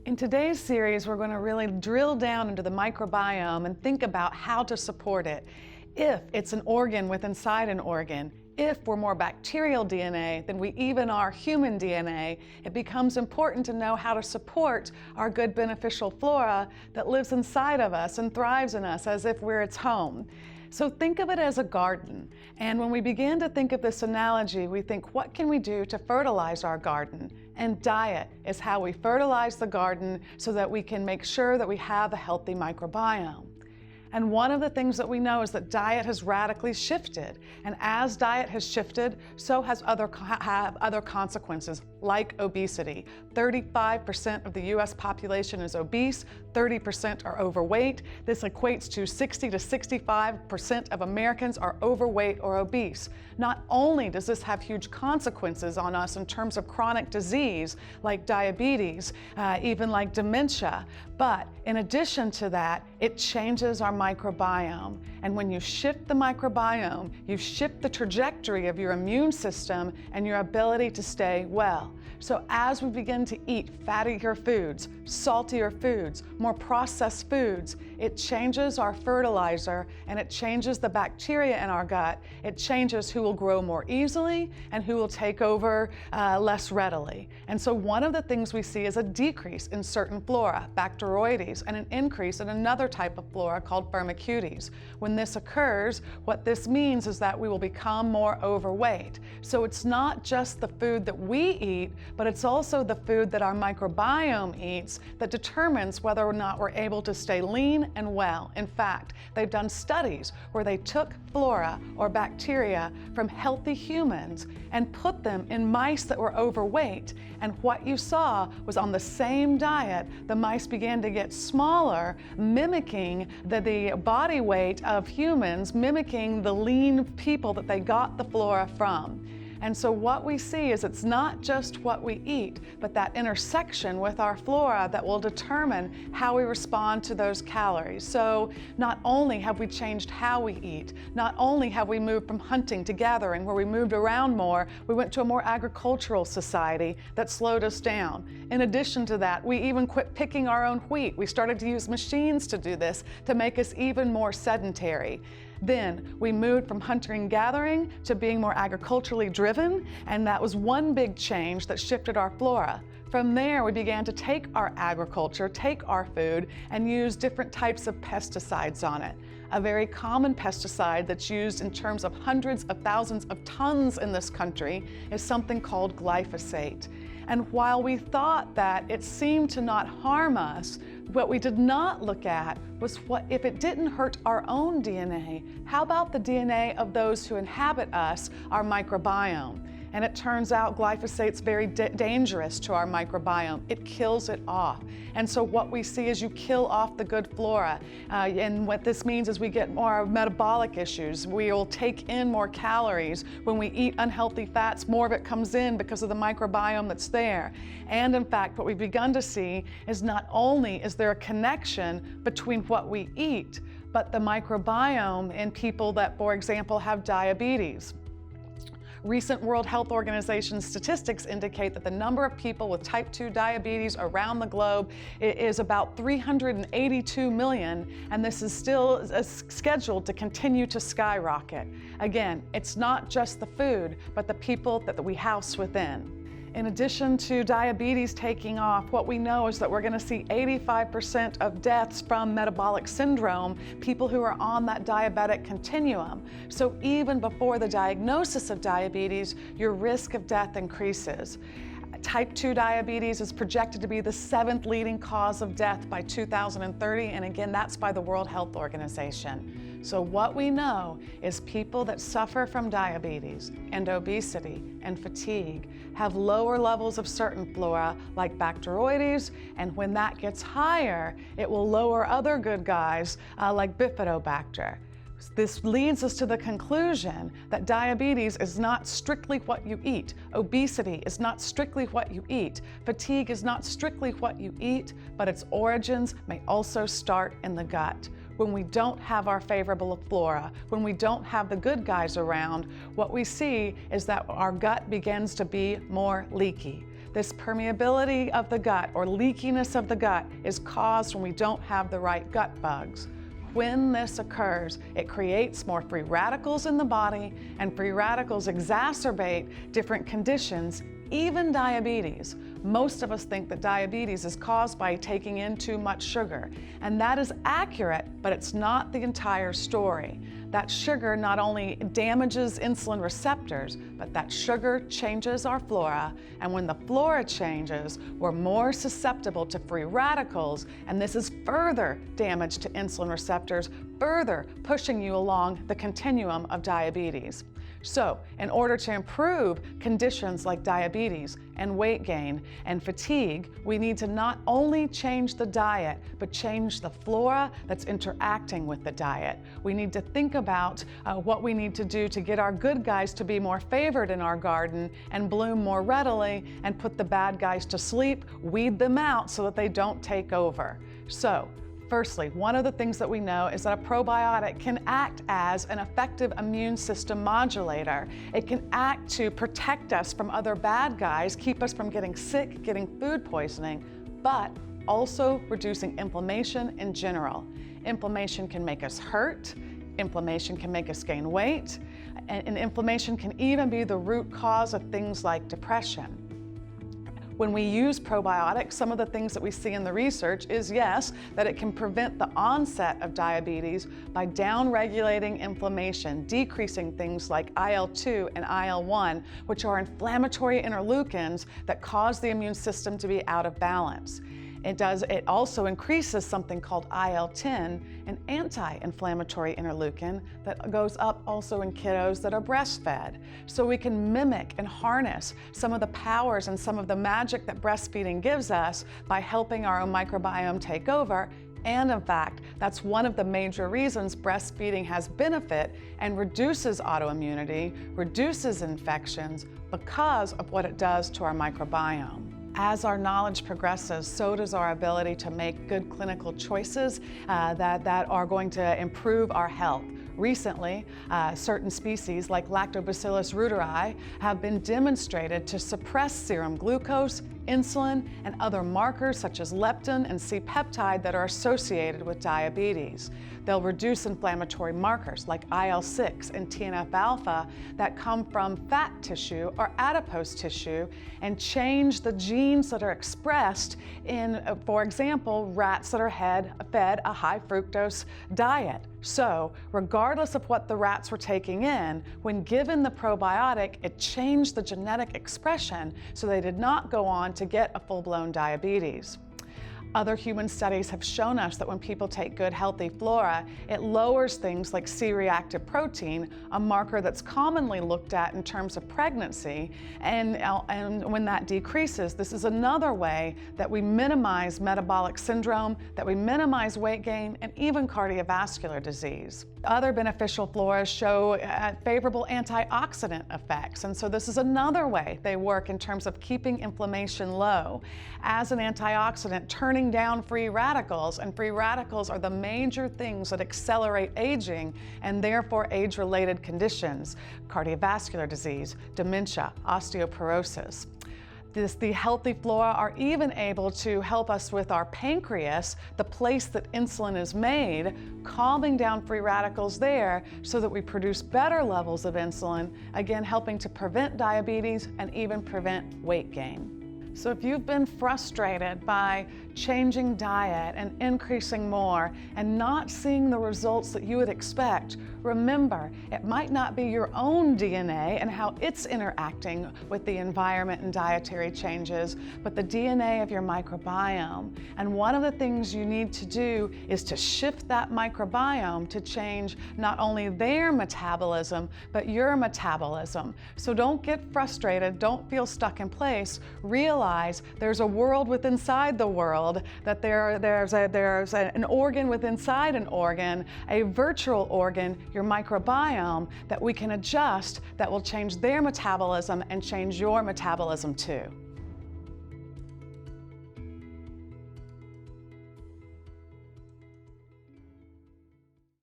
In today's series, we're going to really drill down into the microbiome and think about how to support it. If it's an organ within inside an organ, if we're more bacterial DNA than we even are human DNA, it becomes important to know how to support our good beneficial flora that lives inside of us and thrives in us as if we're its home. So think of it as a garden. And when we begin to think of this analogy, we think, what can we do to fertilize our garden? And diet is how we fertilize the garden so that we can make sure that we have a healthy microbiome. And one of the things that we know is that diet has radically shifted. And as diet has shifted, so has other consequences, like obesity. 35% of the US population is obese, 30% are overweight. This equates to 60 to 65% of Americans are overweight or obese. Not only does this have huge consequences on us in terms of chronic disease, like diabetes, even like dementia, but in addition to that, it changes our microbiome. And when you shift the microbiome, you shift the trajectory of your immune system and your ability to stay well. So as we begin to eat fattier foods, saltier foods, more processed foods, it changes our fertilizer and it changes the bacteria in our gut. It changes who will grow more easily and who will take over less readily. And so one of the things we see is a decrease in certain flora, Bacteroides, and an increase in another type of flora called Firmicutes. When this occurs, what this means is that we will become more overweight. So it's not just the food that we eat, but it's also the food that our microbiome eats that determines whether or not we're able to stay lean and well. In fact, they've done studies where they took flora or bacteria from healthy humans and put them in mice that were overweight. And what you saw was on the same diet, the mice began to get smaller, mimicking the body weight of humans, mimicking the lean people that they got the flora from. And so what we see is it's not just what we eat, but that intersection with our flora that will determine how we respond to those calories. So not only have we changed how we eat, not only have we moved from hunting to gathering, where we moved around more, we went to a more agricultural society that slowed us down. In addition to that, we even quit picking our own wheat. We started to use machines to do this to make us even more sedentary. Then we moved from hunting and gathering to being more agriculturally driven, and that was one big change that shifted our flora. From there, we began to take our agriculture, take our food, and use different types of pesticides on it. A very common pesticide that's used in terms of hundreds of thousands of tons in this country is something called glyphosate. And while we thought that it seemed to not harm us, what we did not look at was what if it didn't hurt our own DNA, how about the DNA of those who inhabit us, our microbiome? And it turns out glyphosate's very dangerous to our microbiome. It kills it off. And so what we see is you kill off the good flora. And what this means is we get more metabolic issues. We will take in more calories. When we eat unhealthy fats, more of it comes in because of the microbiome that's there. And in fact, what we've begun to see is not only is there a connection between what we eat, but the microbiome in people that, for example, have diabetes. Recent World Health Organization statistics indicate that the number of people with type 2 diabetes around the globe is about 382 million, and this is still scheduled to continue to skyrocket. Again, it's not just the food, but the people that we house within. In addition to diabetes taking off, what we know is that we're going to see 85% of deaths from metabolic syndrome, people who are on that diabetic continuum. So even before the diagnosis of diabetes, your risk of death increases. Type 2 diabetes is projected to be the 7th leading cause of death by 2030, and again, that's by the World Health Organization. So what we know is people that suffer from diabetes and obesity and fatigue have lower levels of certain flora like Bacteroides, and when that gets higher, it will lower other good guys like Bifidobacter. This leads us to the conclusion that diabetes is not strictly what you eat. Obesity is not strictly what you eat. Fatigue is not strictly what you eat, but its origins may also start in the gut. When we don't have our favorable flora, when we don't have the good guys around, what we see is that our gut begins to be more leaky. This permeability of the gut or leakiness of the gut is caused when we don't have the right gut bugs. When this occurs, it creates more free radicals in the body, and free radicals exacerbate different conditions, even diabetes. Most of us think that diabetes is caused by taking in too much sugar, and that is accurate, but it's not the entire story. That sugar not only damages insulin receptors, but that sugar changes our flora, and when the flora changes, we're more susceptible to free radicals, and this is further damage to insulin receptors, further pushing you along the continuum of diabetes. So, in order to improve conditions like diabetes and weight gain and fatigue, we need to not only change the diet, but change the flora that's interacting with the diet. We need to think about what we need to do to get our good guys to be more favored in our garden and bloom more readily, and put the bad guys to sleep, weed them out so that they don't take over. So, firstly, one of the things that we know is that a probiotic can act as an effective immune system modulator. It can act to protect us from other bad guys, keep us from getting sick, getting food poisoning, but also reducing inflammation in general. Inflammation can make us hurt, inflammation can make us gain weight, and inflammation can even be the root cause of things like depression. When we use probiotics, some of the things that we see in the research is, yes, that it can prevent the onset of diabetes by downregulating inflammation, decreasing things like IL-2 and IL-1, which are inflammatory interleukins that cause the immune system to be out of balance. It also increases something called IL-10, an anti-inflammatory interleukin that goes up also in kiddos that are breastfed. So we can mimic and harness some of the powers and some of the magic that breastfeeding gives us by helping our own microbiome take over. And in fact, that's one of the major reasons breastfeeding has benefit and reduces autoimmunity, reduces infections, because of what it does to our microbiome. As our knowledge progresses, so does our ability to make good clinical choices that are going to improve our health. Recently, certain species like Lactobacillus reuteri have been demonstrated to suppress serum glucose, insulin, and other markers such as leptin and C-peptide that are associated with diabetes. They'll reduce inflammatory markers like IL-6 and TNF-alpha that come from fat tissue or adipose tissue, and change the genes that are expressed in, for example, rats that are fed a high fructose diet. So, regardless of what the rats were taking in, when given the probiotic, it changed the genetic expression so they did not go on to get a full-blown diabetes. Other human studies have shown us that when people take good, healthy flora, it lowers things like C-reactive protein, a marker that's commonly looked at in terms of pregnancy, and when that decreases, this is another way that we minimize metabolic syndrome, that we minimize weight gain, and even cardiovascular disease. Other beneficial floras show favorable antioxidant effects, and so this is another way they work in terms of keeping inflammation low. As an antioxidant, turning down free radicals, and free radicals are the major things that accelerate aging and therefore age-related conditions, cardiovascular disease, dementia, osteoporosis. The healthy flora are even able to help us with our pancreas, the place that insulin is made, calming down free radicals there so that we produce better levels of insulin, again helping to prevent diabetes and even prevent weight gain. So if you've been frustrated by changing diet and increasing more and not seeing the results that you would expect, remember, it might not be your own DNA and how it's interacting with the environment and dietary changes, but the DNA of your microbiome. And one of the things you need to do is to shift that microbiome to change not only their metabolism, but your metabolism. So don't get frustrated, don't feel stuck in place. Realize there's a world within inside the world, that there's an organ within inside an organ, a virtual organ, your microbiome, that we can adjust that will change their metabolism and change your metabolism too.